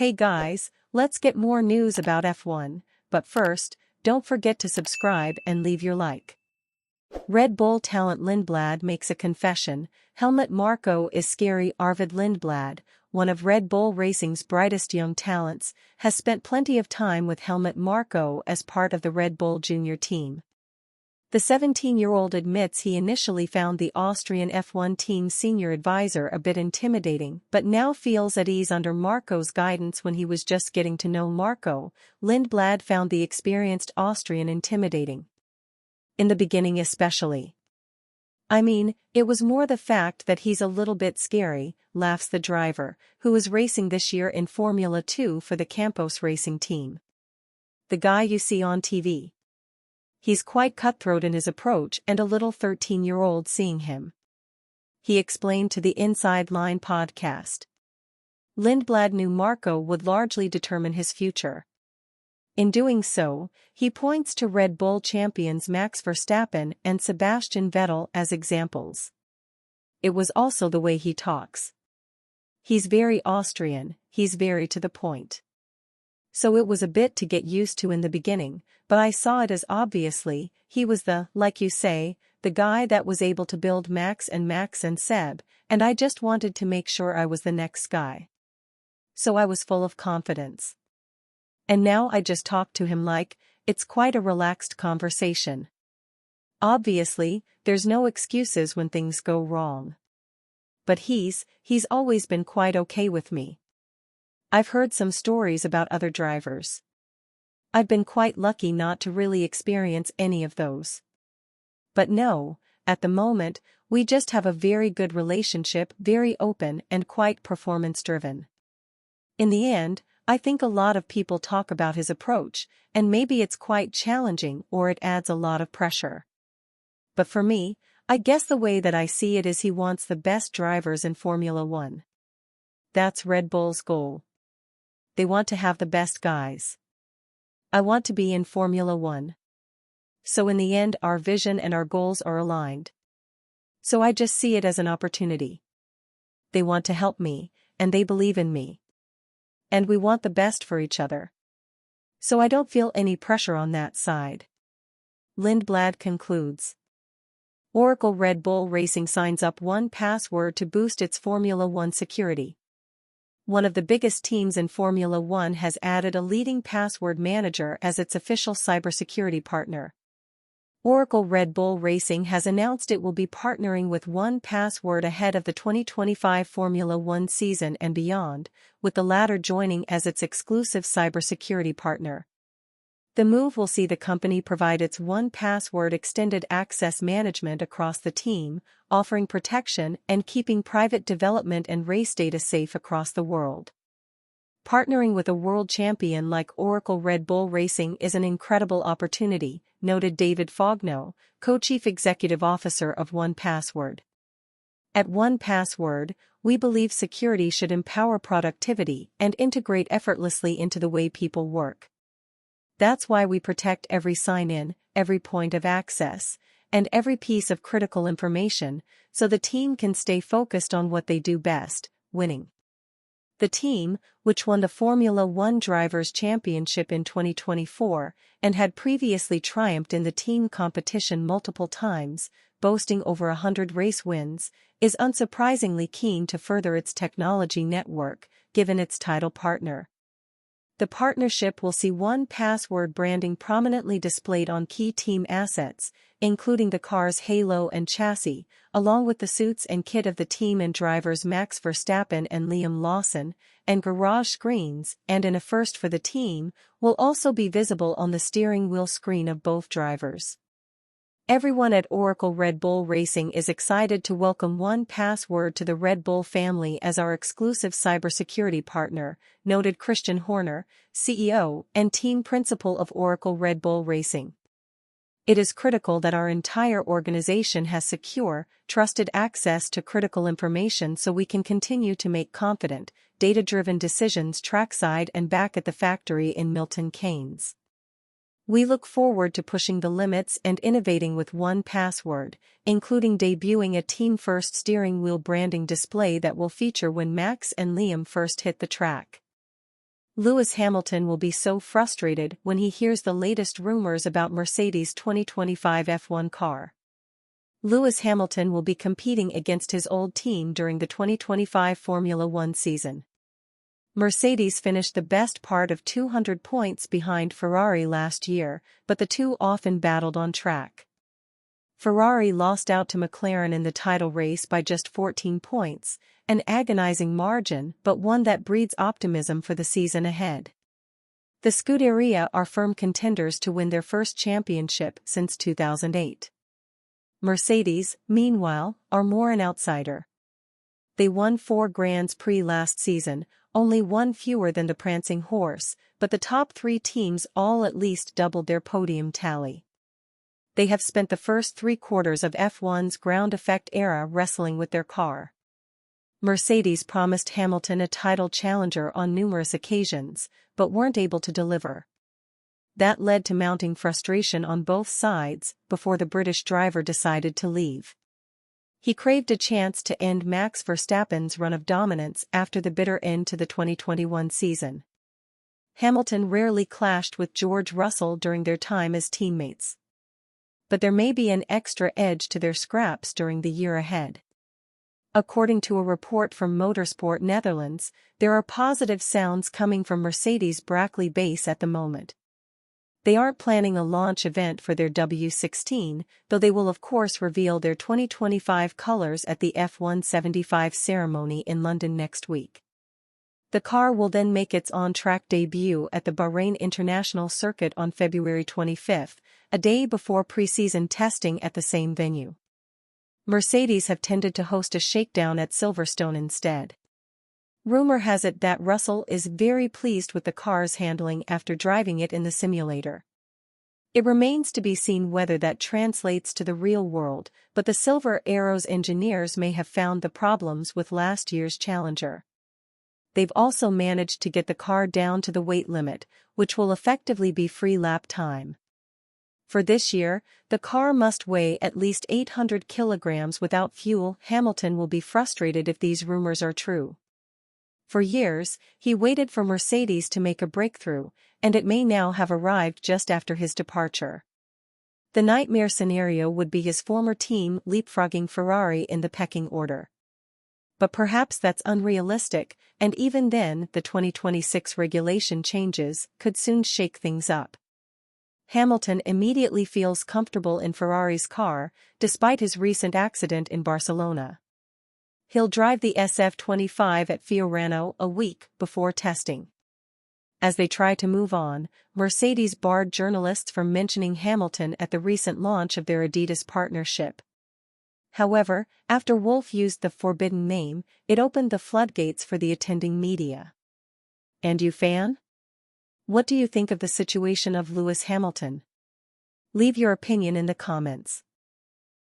Hey guys, let's get more news about F1, but first, don't forget to subscribe and leave your like. Red Bull talent Lindblad makes a confession. Helmut Marko is scary. Arvid Lindblad, one of Red Bull Racing's brightest young talents, has spent plenty of time with Helmut Marko as part of the Red Bull Junior team. The 17-year-old admits he initially found the Austrian F1 team's senior advisor a bit intimidating, but now feels at ease under Marko's guidance. When he was just getting to know Marko, Lindblad found the experienced Austrian intimidating. In the beginning especially. I mean, it was more the fact that he's a little bit scary, laughs the driver, who is racing this year in Formula 2 for the Campos Racing team. The guy you see on TV. He's quite cutthroat in his approach and a little 13-year-old seeing him. He explained to the Inside Line podcast. Lindblad knew Marko would largely determine his future. In doing so, he points to Red Bull champions Max Verstappen and Sebastian Vettel as examples. It was also the way he talks. He's very Austrian, he's very to the point. So it was a bit to get used to in the beginning, but I saw it as obviously, he was like you say, the guy that was able to build Max and Seb, and I just wanted to make sure I was the next guy. So I was full of confidence. And now I just talk to him like, it's quite a relaxed conversation. Obviously, there's no excuses when things go wrong. But he's always been quite okay with me. I've heard some stories about other drivers. I've been quite lucky not to really experience any of those. But no, at the moment, we just have a very good relationship, very open and quite performance-driven. In the end, I think a lot of people talk about his approach, and maybe it's quite challenging or it adds a lot of pressure. But for me, I guess the way that I see it is he wants the best drivers in Formula 1. That's Red Bull's goal. They want to have the best guys. I want to be in Formula 1. So in the end our vision and our goals are aligned. So I just see it as an opportunity. They want to help me, and they believe in me. And we want the best for each other. So I don't feel any pressure on that side. Lindblad concludes. Oracle Red Bull Racing signs up 1Password to boost its Formula 1 security. One of the biggest teams in Formula 1 has added a leading password manager as its official cybersecurity partner. Oracle Red Bull Racing has announced it will be partnering with 1Password ahead of the 2025 Formula 1 season and beyond, with the latter joining as its exclusive cybersecurity partner. The move will see the company provide its 1Password extended access management across the team, offering protection and keeping private development and race data safe across the world. Partnering with a world champion like Oracle Red Bull Racing is an incredible opportunity, noted David Fogno, co-chief executive officer of 1Password. At 1Password, we believe security should empower productivity and integrate effortlessly into the way people work. That's why we protect every sign-in, every point of access, and every piece of critical information, so the team can stay focused on what they do best, winning. The team, which won the Formula 1 Drivers' Championship in 2024, and had previously triumphed in the team competition multiple times, boasting over 100 race wins, is unsurprisingly keen to further its technology network, given its title partner. The partnership will see 1Password branding prominently displayed on key team assets, including the car's halo and chassis, along with the suits and kit of the team and drivers Max Verstappen and Liam Lawson, and garage screens, and in a first for the team, will also be visible on the steering wheel screen of both drivers. Everyone at Oracle Red Bull Racing is excited to welcome 1Password to the Red Bull family as our exclusive cybersecurity partner, noted Christian Horner, CEO and team principal of Oracle Red Bull Racing. It is critical that our entire organization has secure, trusted access to critical information so we can continue to make confident, data-driven decisions trackside and back at the factory in Milton Keynes. We look forward to pushing the limits and innovating with 1Password, including debuting a team-first steering wheel branding display that will feature when Max and Liam first hit the track. Lewis Hamilton will be so frustrated when he hears the latest rumors about Mercedes' 2025 F1 car. Lewis Hamilton will be competing against his old team during the 2025 Formula One season. Mercedes finished the best part of 200 points behind Ferrari last year, but the two often battled on track. Ferrari lost out to McLaren in the title race by just 14 points, an agonizing margin but one that breeds optimism for the season ahead. The Scuderia are firm contenders to win their first championship since 2008. Mercedes, meanwhile, are more an outsider. They won 4 Grands Prix last season, only one fewer than the prancing horse, but the top 3 teams all at least doubled their podium tally. They have spent the first 3/4 of F1's ground effect era wrestling with their car. Mercedes promised Hamilton a title challenger on numerous occasions, but weren't able to deliver. That led to mounting frustration on both sides before the British driver decided to leave. He craved a chance to end Max Verstappen's run of dominance after the bitter end to the 2021 season. Hamilton rarely clashed with George Russell during their time as teammates. But there may be an extra edge to their scraps during the year ahead. According to a report from Motorsport Netherlands, there are positive sounds coming from Mercedes' Brackley base at the moment. They aren't planning a launch event for their W16, though they will of course reveal their 2025 colors at the F1 75 ceremony in London next week. The car will then make its on-track debut at the Bahrain International Circuit on February 25, a day before pre-season testing at the same venue. Mercedes have tended to host a shakedown at Silverstone instead. Rumor has it that Russell is very pleased with the car's handling after driving it in the simulator. It remains to be seen whether that translates to the real world, but the Silver Arrows engineers may have found the problems with last year's Challenger. They've also managed to get the car down to the weight limit, which will effectively be free lap time. For this year, the car must weigh at least 800 kilograms without fuel. Hamilton will be frustrated if these rumors are true. For years, he waited for Mercedes to make a breakthrough, and it may now have arrived just after his departure. The nightmare scenario would be his former team leapfrogging Ferrari in the pecking order. But perhaps that's unrealistic, and even then the 2026 regulation changes could soon shake things up. Hamilton immediately feels comfortable in Ferrari's car, despite his recent accident in Barcelona. He'll drive the SF25 at Fiorano a week before testing. As they try to move on, Mercedes barred journalists from mentioning Hamilton at the recent launch of their Adidas partnership. However, after Wolff used the forbidden name, it opened the floodgates for the attending media. And you, fan? What do you think of the situation of Lewis Hamilton? Leave your opinion in the comments.